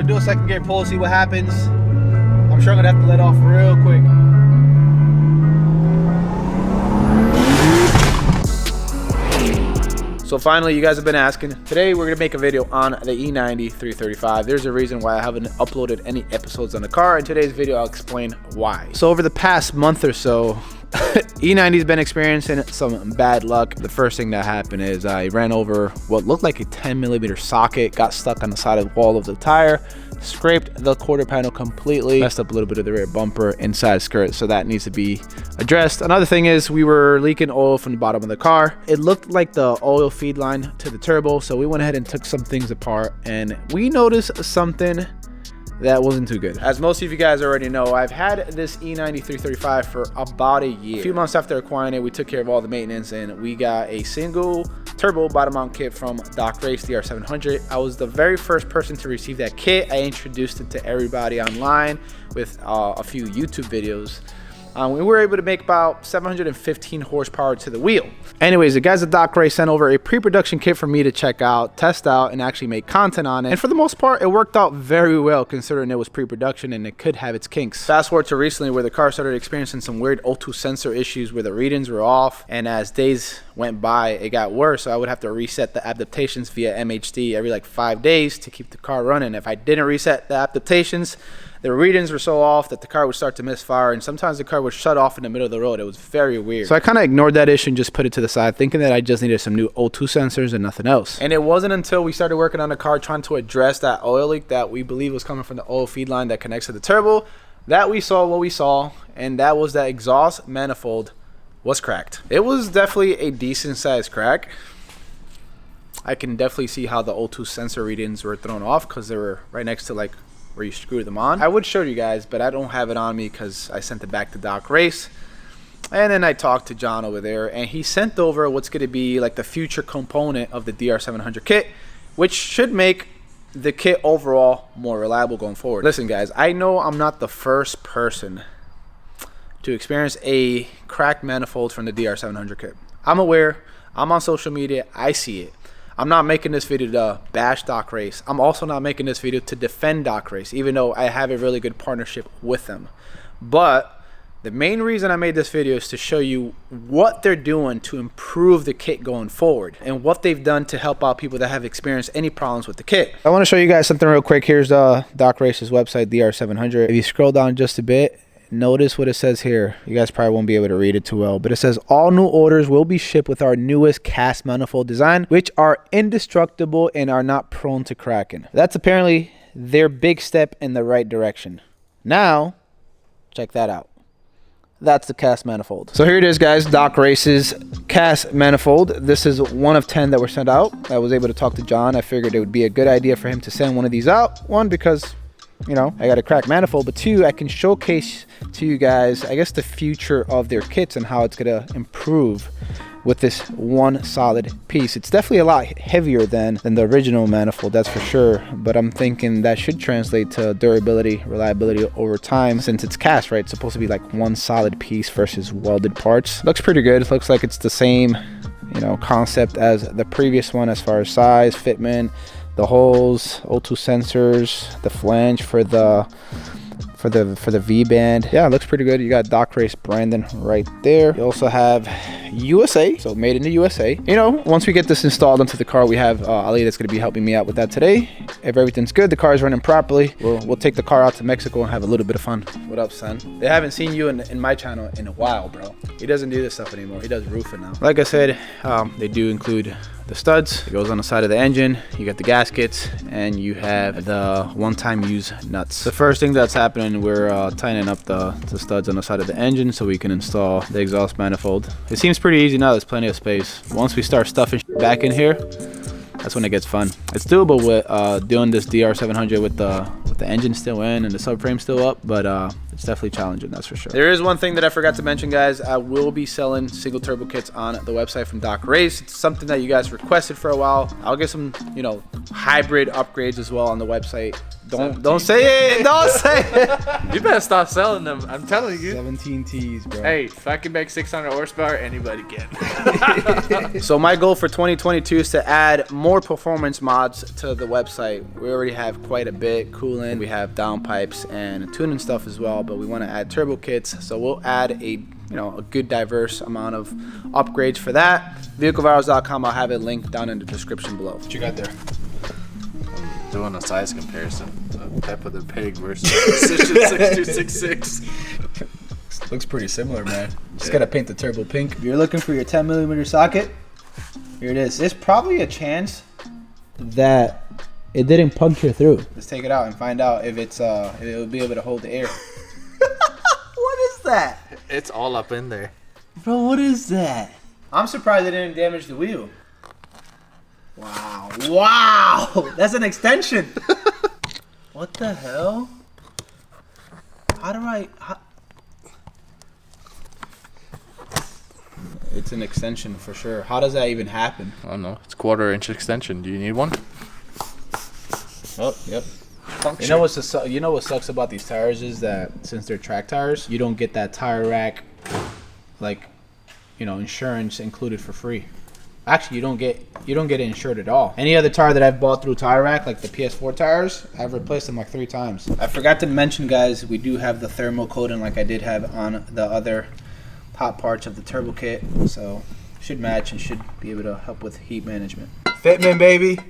gonna do a second gear pull, see what happens. I'm sure I'm gonna have to let off real quick. So finally, you guys have been asking. Today we're gonna make a video on the E90 335. There's a reason why I haven't uploaded any episodes on the car. In today's video, I'll explain why. So over the past month or so, E90's been experiencing some bad luck. The first thing that happened is I ran over what looked like a 10mm socket, got stuck on the side of the wall of the tire, scraped the quarter panel completely, messed up a little bit of the rear bumper and side skirt, so that needs to be addressed. Another thing is we were leaking oil from the bottom of the car. It looked like the oil feed line to the turbo, so we went ahead and took some things apart and we noticed something that wasn't too good. As most of you guys already know, I've had this E90 335 for about a year. A few months after acquiring it, we took care of all the maintenance and we got a single turbo bottom mount kit from Doc Race DR700. I was the very first person to receive that kit. I introduced it to everybody online with a few YouTube videos. We were able to make about 715 horsepower to the wheel. Anyways, the guys at Doc Race sent over a pre-production kit for me to check out, test out, and actually make content on it. And for the most part, it worked out very well considering it was pre-production and it could have its kinks. Fast forward to recently where the car started experiencing some weird O2 sensor issues where the readings were off. And as days went by, it got worse. So I would have to reset the adaptations via MHD every like 5 days to keep the car running. If I didn't reset the adaptations, the readings were so off that the car would start to misfire, and sometimes the car would shut off in the middle of the road. It was very weird. So I kind of ignored that issue and just put it to the side, thinking that I just needed some new O2 sensors and nothing else. And it wasn't until we started working on the car trying to address that oil leak that we believe was coming from the oil feed line that connects to the turbo that we saw what we saw, and that was that exhaust manifold was cracked. It was definitely a decent sized crack. I can definitely see how the O2 sensor readings were thrown off because they were right next to like where you screw them on. I would show you guys, but I don't have it on me because I sent it back to Doc Race. And then I talked to John over there and he sent over what's going to be like the future component of the DR700 kit, which should make the kit overall more reliable going forward. Listen guys, I know I'm not the first person to experience a cracked manifold from the DR700 kit. I'm aware, I'm on social media, I see it. I'm not making this video to bash Doc Race. I'm also not making this video to defend Doc Race, even though I have a really good partnership with them. But the main reason I made this video is to show you what they're doing to improve the kit going forward and what they've done to help out people that have experienced any problems with the kit. I want to show you guys something real quick. Here's Doc Race's website, DR700. If you scroll down just a bit, notice what it says here. You guys probably won't be able to read it too well, but it says all new orders will be shipped with our newest cast manifold design, which are indestructible and are not prone to cracking. That's apparently their big step in the right direction. Now, check that out. That's the cast manifold. So here it is, guys, Doc Race's cast manifold. This is one of 10 that were sent out. I was able to talk to John. I figured it would be a good idea for him to send one of these out. One, because you know, I got a cracked manifold, but two, I can showcase to you guys, I guess, the future of their kits and how it's gonna improve with this one solid piece. It's definitely a lot heavier than the original manifold, that's for sure, but I'm thinking that should translate to durability, reliability over time since it's cast, right? It's supposed to be like one solid piece versus welded parts. Looks pretty good. It looks like it's the same, you know, concept as the previous one as far as size, fitment, the holes, O2 sensors, the flange for the V-band. Yeah, it looks pretty good. You got Doc Race branding right there. You also have USA, so made in the USA. You know, once we get this installed into the car, we have Ali that's going to be helping me out with that today. If everything's good, the car is running properly, we'll take the car out to Mexico and have a little bit of fun. What up, son? They haven't seen you in my channel in a while, bro. He doesn't do this stuff anymore. He does roofing now. Like I said, they do include the studs. It goes on the side of the engine. You got the gaskets, and you have the one-time use nuts. The first thing that's happening, we're tightening up the studs on the side of the engine so we can install the exhaust manifold. It seems pretty easy now. There's plenty of space. Once we start stuffing back in here, that's when it gets fun. It's doable with doing this DR700 with the engine still in and the subframe still up, but It's definitely challenging, that's for sure. There is one thing that I forgot to mention, guys. I will be selling single turbo kits on the website from Doc Race. It's something that you guys requested for a while. I'll get some, you know, hybrid upgrades as well on the website. Don't say it. Don't say it. You better stop selling them. I'm telling you. 17 T's, bro. Hey, if I can make 600 horsepower, anybody can. So my goal for 2022 is to add more performance mods to the website. We already have quite a bit. Coolant, we have downpipes and tuning stuff as well, but we want to add turbo kits. So we'll add a good diverse amount of upgrades for that. VehicleVirals.com. I'll have it linked down in the description below. What you got there? Doing a size comparison of Peppa the Pig versus Precision 6266. Looks pretty similar, man. Just gotta paint the turbo pink. If you're looking for your 10mm socket, here it is. There's probably a chance that it didn't puncture through. Let's take it out and find out if it'll be able to hold the air. What is that? It's all up in there. Bro, what is that? I'm surprised it didn't damage the wheel. Wow. Wow! That's an extension! What the hell? It's an extension for sure. How does that even happen? I don't know. It's a 1/4 inch extension. Do you need one? Oh, yep. You know what sucks about these tires is that since they're track tires, you don't get that tire rack, like, insurance included for free. Actually, you don't get it insured at all. Any other tire that I've bought through Tire Rack, like the PS4 tires, I've replaced them like 3 times. I forgot to mention, guys, we do have the thermal coating like I did have on the other top parts of the turbo kit, so should match and should be able to help with heat management. Fitment, baby.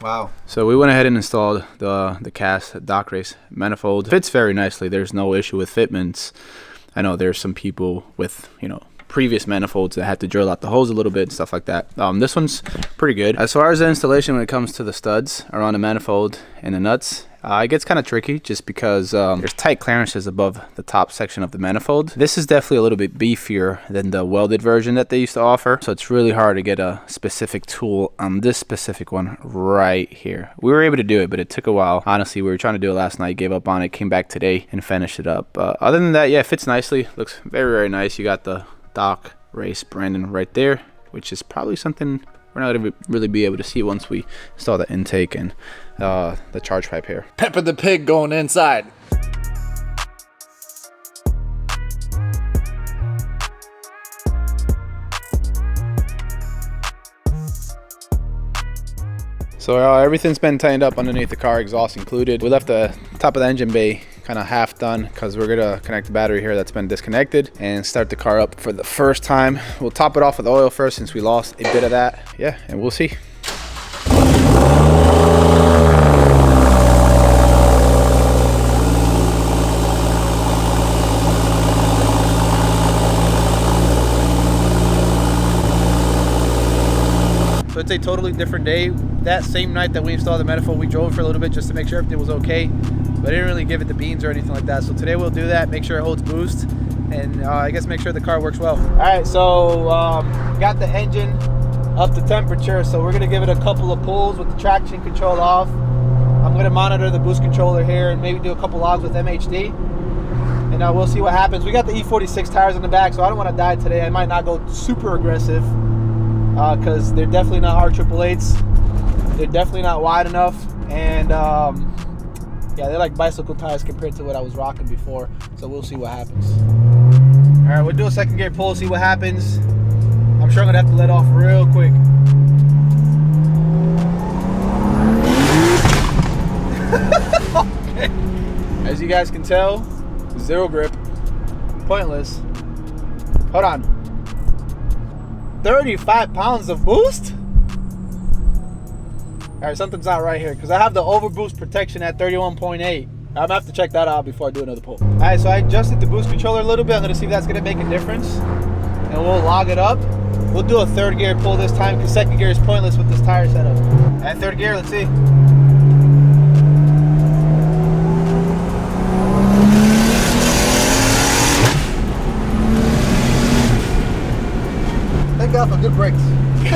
Wow. So we went ahead and installed the cast Doc Race manifold. Fits very nicely. There's no issue with fitments. I know there's some people with, previous manifolds that had to drill out the hose a little bit and stuff like that. This one's pretty good. As far as the installation when it comes to the studs around the manifold and the nuts, it gets kind of tricky just because there's tight clearances above the top section of the manifold. This is definitely a little bit beefier than the welded version that they used to offer, so it's really hard to get a specific tool on this specific one right here. We were able to do it, but it took a while. Honestly, we were trying to do it last night, gave up on it, came back today and finished it up. Other than that, yeah, it fits nicely. Looks very, very nice. You got the Doc Race branding right there, which is probably something we're not going to really be able to see once we install the intake and the charge pipe here. Peppa the Pig going inside. So everything's been tightened up underneath the car, exhaust included. We left the top of the engine bay kind of half done because we're gonna connect the battery here that's been disconnected and start the car up for the first time. We'll top it off with oil first since we lost a bit of that. Yeah, and we'll see. So it's a totally different day. That same night that we installed the manifold, we drove for a little bit just to make sure everything was okay. But I didn't really give it the beans or anything like that. So today we'll do that, make sure it holds boost, and I guess make sure the car works well. All right, so got the engine up to temperature. So we're gonna give it a couple of pulls with the traction control off. I'm gonna monitor the boost controller here and maybe do a couple logs with MHD. And we'll see what happens. We got the E46 tires in the back, so I don't wanna die today. I might not go super aggressive because they're definitely not R888s. They're definitely not wide enough, and yeah, they're like bicycle tires compared to what I was rocking before, so we'll see what happens. All right, we'll do a second gear pull, see what happens. I'm sure I'm gonna have to let off real quick. Okay. As you guys can tell, zero grip, pointless. Hold on. 35 pounds of boost? All right, something's not right here because I have the overboost protection at 31.8. I'm gonna have to check that out before I do another pull. All right, so I adjusted the boost controller a little bit. I'm gonna see if that's gonna make a difference, and we'll log it up. We'll do a third gear pull this time because second gear is pointless with this tire setup. All right, third gear, let's see. Thank God for good brakes. Dude,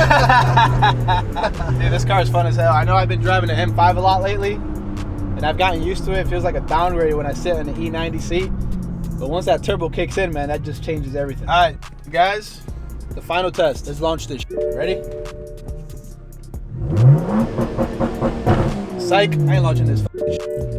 this car is fun as hell. I know I've been driving the M5 a lot lately, and I've gotten used to it. It feels like a downgrade when I sit in the E90 seat. But once that turbo kicks in, man, that just changes everything. All right, guys, the final test. Let's launch this shit. Ready? Psych, I ain't launching this shit.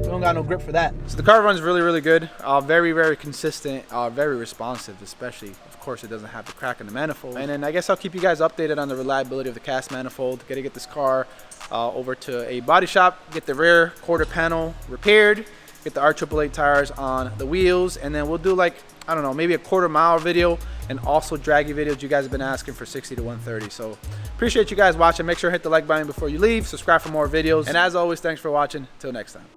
We don't got no grip for that. So the car runs really, really good. Very, very consistent, very responsive, especially. Of course, it doesn't have the crack in the manifold. And then I guess I'll keep you guys updated on the reliability of the cast manifold. Gotta get this car over to a body shop, get the rear quarter panel repaired, get the R888 tires on the wheels, and then we'll do like, I don't know, maybe a quarter-mile video and also draggy videos you guys have been asking for 60 to 130. So appreciate you guys watching. Make sure to hit the like button before you leave. Subscribe for more videos. And as always, thanks for watching. Till next time.